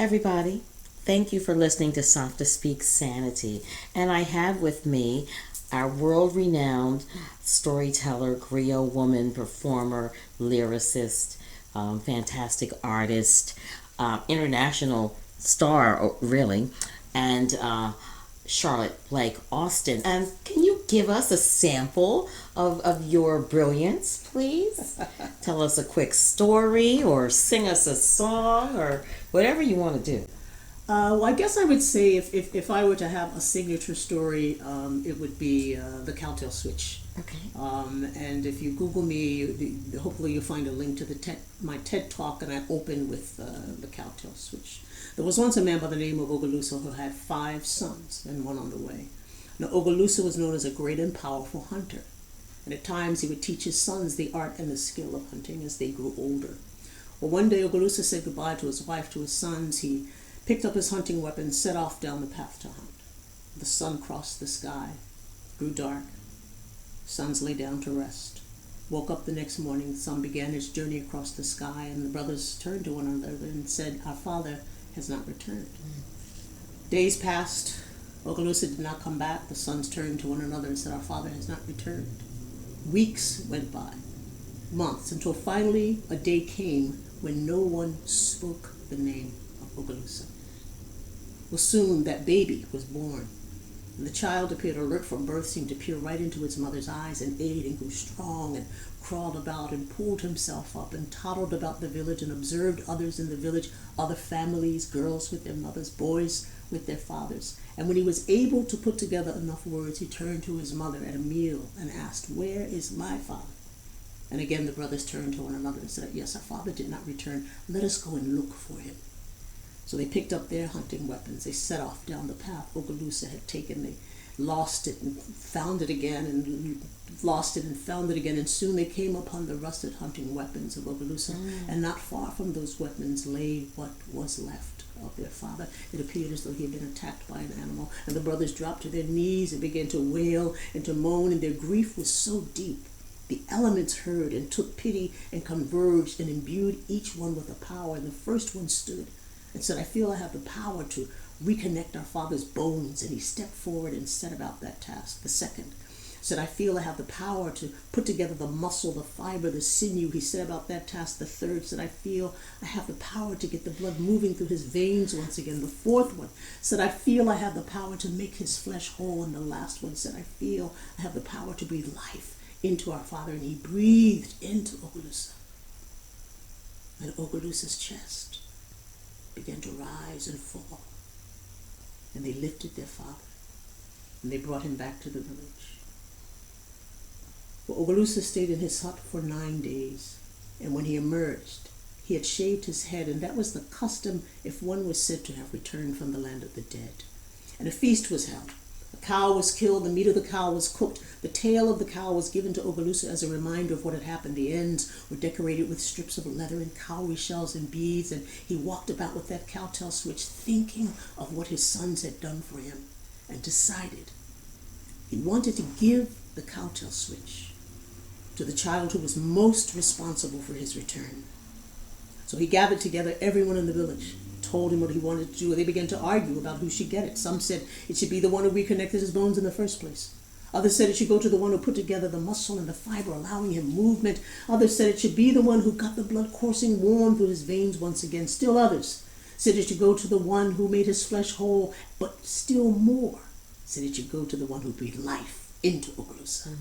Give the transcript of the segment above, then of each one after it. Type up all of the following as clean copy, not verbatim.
everybody. Thank you for listening to Safta Speaks Sanity. And I have with me our world-renowned storyteller, griot woman, performer, lyricist, fantastic artist, international star, really, and Charlotte Blake Alston. And can you give us a sample of your brilliance, please? Tell us a quick story or sing us a song or whatever you want to do. Well, I guess I would say if I were to have a signature story, it would be the Cowtail Switch. Okay. And if you Google me, hopefully you'll find a link to my TED Talk, and I open with the Cowtail Switch. There was once a man by the name of Ogaloussa who had 5 sons and one on the way. Now, Ogaloussa was known as a great and powerful hunter, and at times he would teach his sons the art and the skill of hunting as they grew older. Well, one day Ogaloussa said goodbye to his wife, to his sons. He picked up his hunting weapon, set off down the path to hunt. The sun crossed the sky, grew dark. Sons lay down to rest. Woke up the next morning, the sun began his journey across the sky, and the brothers turned to one another and said, "Our father has not returned." Days passed. Ogaloussa did not come back. The sons turned to one another and said, "Our father has not returned." Weeks went by, months, until finally a day came when no one spoke the name of Ogaloussa. Well, soon that baby was born. And the child appeared alert from birth, seemed to peer right into its mother's eyes and ate and grew strong and crawled about and pulled himself up and toddled about the village and observed others in the village, other families, girls with their mothers, boys with their fathers. And when he was able to put together enough words, he turned to his mother at a meal and asked, "Where is my father?" And again the brothers turned to one another and said, "Yes, our father did not return. Let us go and look for him." So they picked up their hunting weapons. They set off down the path Ogaloussa had taken. They lost it and found it again, and lost it and found it again. And soon they came upon the rusted hunting weapons of Ogaloussa. And not far from those weapons lay what was left of their father. It appeared as though he had been attacked by an animal. And the brothers dropped to their knees and began to wail and to moan. And their grief was so deep. The elements heard and took pity and converged and imbued each one with a power. And the first one stood and said, "I feel I have the power to reconnect our father's bones." And he stepped forward and set about that task. The second said, "I feel I have the power to put together the muscle, the fiber, the sinew." He set about that task. The third said, "I feel I have the power to get the blood moving through his veins once again." The fourth one said, "I feel I have the power to make his flesh whole." And the last one said, "I feel I have the power to breathe life into our father." And he breathed into Ogaloussa. And Ogalussa's chest began to rise and fall. And they lifted their father, and they brought him back to the village. Well, Ogaloussa stayed in his hut for 9 days, and when he emerged, he had shaved his head, and that was the custom if one was said to have returned from the land of the dead. And a feast was held. A cow was killed, the meat of the cow was cooked, the tail of the cow was given to Ogaloussa as a reminder of what had happened. The ends were decorated with strips of leather and cowrie shells and beads, and he walked about with that cowtail switch, thinking of what his sons had done for him, and decided he wanted to give the cowtail switch to the child who was most responsible for his return. So he gathered together everyone in the village, told him what he wanted to do. They began to argue about who should get it. Some said it should be the one who reconnected his bones in the first place. Others said it should go to the one who put together the muscle and the fiber, allowing him movement. Others said it should be the one who got the blood coursing warm through his veins once again. Still others said it should go to the one who made his flesh whole, but still more said it should go to the one who breathed life into Ogaloussa.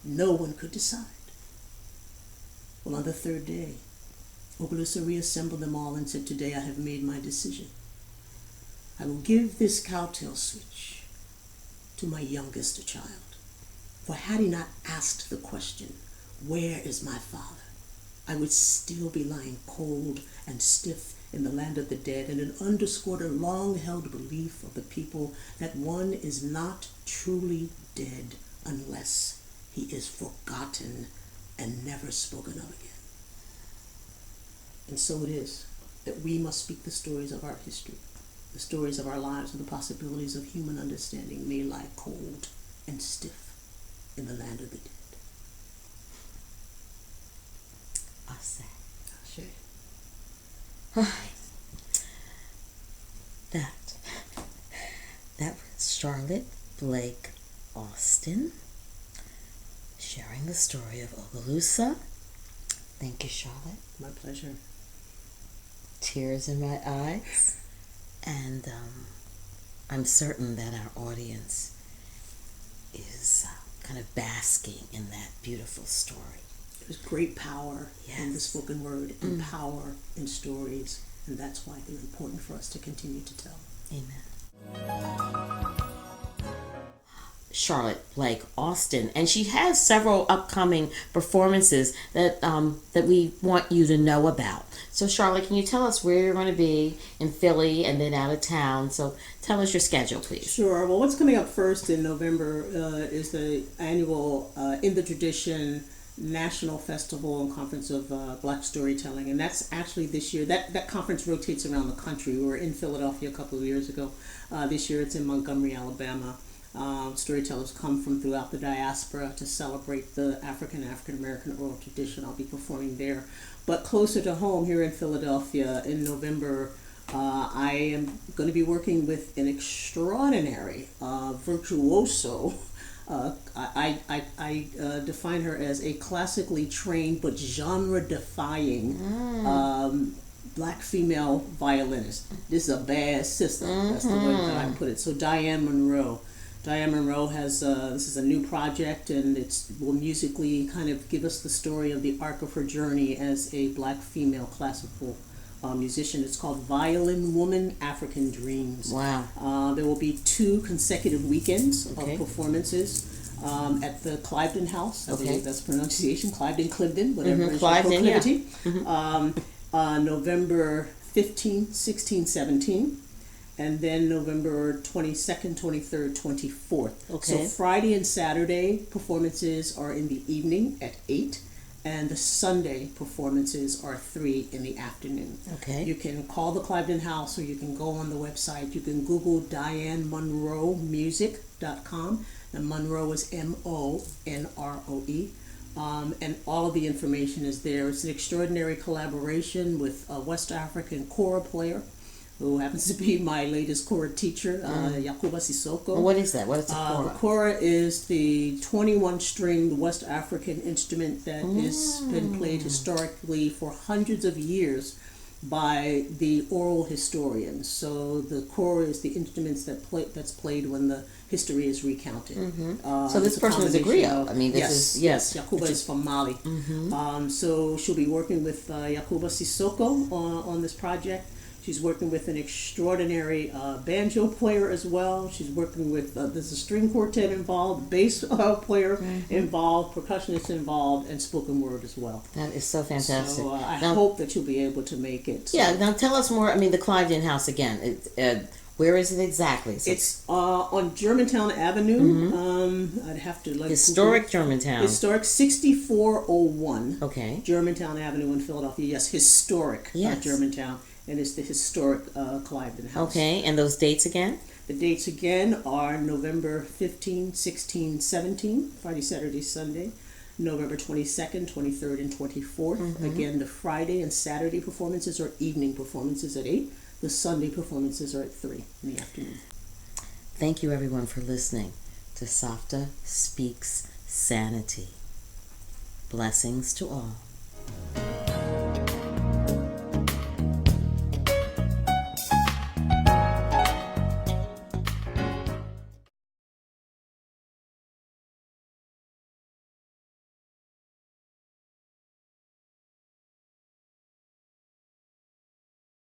No one could decide. Well, on the third day, Ogaloussa reassembled them all and said, "Today I have made my decision. I will give this cowtail switch to my youngest child." For had he not asked the question, "Where is my father?" I would still be lying cold and stiff in the land of the dead, and it underscored a long-held belief of the people that one is not truly dead unless he is forgotten and never spoken of again. And so it is that we must speak the stories of our history. The stories of our lives and the possibilities of human understanding may lie cold and stiff in the land of the dead. Ashe. Ashe. that. That was Charlotte Blake Alston sharing the story of Ogaloussa. Thank you, Charlotte. My pleasure. Tears in my eyes. And I'm certain that our audience is kind of basking in that beautiful story. There's great power in the spoken word and power in stories, and that's why they're important for us to continue to tell. Amen. Charlotte Blake Alston, and she has several upcoming performances that we want you to know about. So Charlotte, can you tell us where you're going to be in Philly and then out of town? So tell us your schedule, please. Sure. Well, what's coming up first in November is the annual In the Tradition National Festival and Conference of Black Storytelling, and that's actually this year. That conference rotates around the country. We were in Philadelphia a couple of years ago. This year it's in Montgomery, Alabama. Storytellers come from throughout the diaspora to celebrate the African-American oral tradition. I'll be performing there. But closer to home, here in Philadelphia in November, I am going to be working with an extraordinary virtuoso. I define her as a classically trained but genre-defying Black female violinist. This is a bad sister. That's the way that I put it. So Diane Monroe. Diane Monroe has, this is a new project, and it will musically kind of give us the story of the arc of her journey as a Black female classical musician. It's called Violin Woman, African Dreams. Wow. There will be 2 consecutive weekends of performances at the Cliveden House. I believe that's pronunciation. Cliveden, whatever is your proclivity. November 15, 16, 17. And then November 22nd, 23rd, 24th. Okay. So Friday and Saturday performances are in the evening at 8. And the Sunday performances are 3 in the afternoon. Okay. You can call the Cliveden House, or you can go on the website. You can Google DianeMonroeMusic.com. And Monroe is MONROE. And all of the information is there. It's an extraordinary collaboration with a West African kora player, who happens to be my latest kora teacher, Yakuba Sissoko. What is that? What is the kora? The kora is the 21-string West African instrument that has been played historically for hundreds of years by the oral historians. So the kora is the instruments that's played when the history is recounted. So this person is a griot. I mean, yes, Yakuba is from Mali. So she'll be working with Yakuba Sissoko on this project. She's working with an extraordinary banjo player as well. She's working with, there's a string quartet involved, bass player involved, percussionist involved, and spoken word as well. That is so fantastic. So I hope that you'll be able to make it. Yeah, now tell us more. I mean, the Cliveden House again. Where is it exactly? So it's on Germantown Avenue. I'd have to historic Germantown. Historic 6401. Okay. Germantown Avenue in Philadelphia. Yes, historic Germantown. And it's the historic Cliveden House. Okay, and those dates again? The dates again are November 15, 16, 17, Friday, Saturday, Sunday. November 22nd, 23rd, and 24th. Again, the Friday and Saturday performances are evening performances at 8. The Sunday performances are at 3 in the afternoon. Thank you, everyone, for listening to Safta Speaks Sanity. Blessings to all.